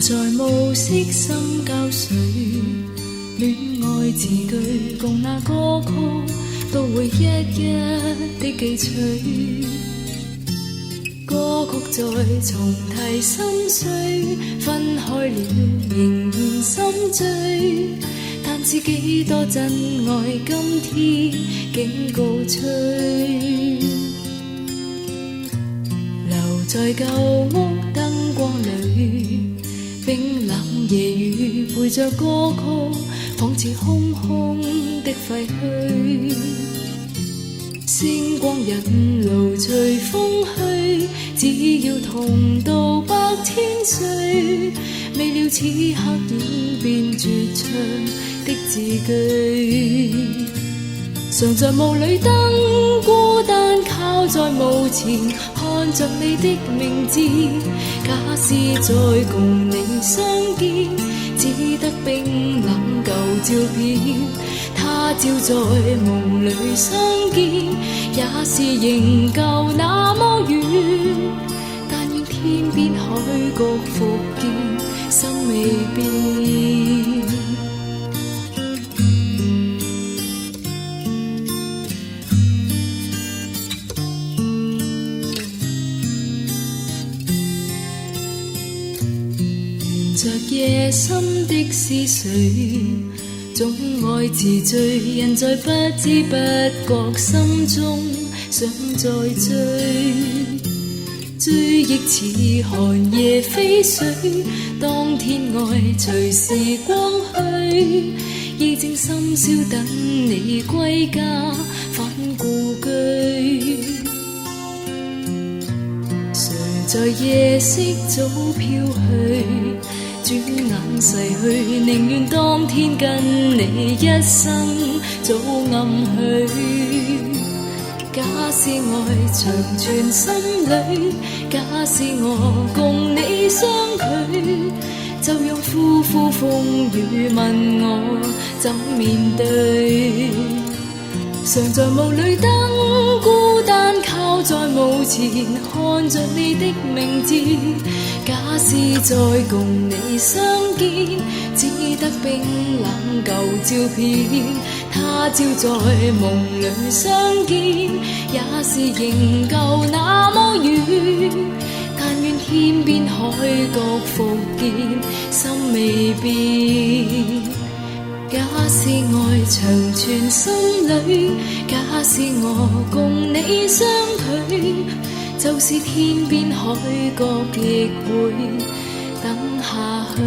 在暮色深交水，戀愛字句共那歌曲都會一一的記取。歌曲再重提心碎，分開了仍然心醉。但知幾多真愛今天竟告吹，留在舊屋燈光裏，冰冷夜雨陪着歌曲，仿似空空的廢墟。星光引路隨風去，只要同渡百千歲。未料此刻演變絕唱的字句，常在霧裏燈孤單靠在墓前，看着你的名字。假使再共你相見，只得冰冷舊照片。他朝在夢裏相見，也是仍舊那麼遠。但願天邊海角復見，心未變。沿着夜深的思緒，總愛自醉，人在不知不覺心中想再追。追憶似寒夜飛水，當天愛隨時光去，已正深宵等你歸家返故居。誰在夜色早飄去，轉眼逝去，寧願當天跟你一生早暗去。假使愛長存心裏，假使我共你相距，就讓呼呼風雨問我怎面對。常在霧裏燈孤單靠在墓前，看着你的名字。假使再共你相見，只得冰冷舊照片。他朝在夢裏相見，也是仍舊那麼遠。但願天邊海角復見，心未變。假使愛長存心裏，假使我共你相距，就是天邊海角亦會等下去。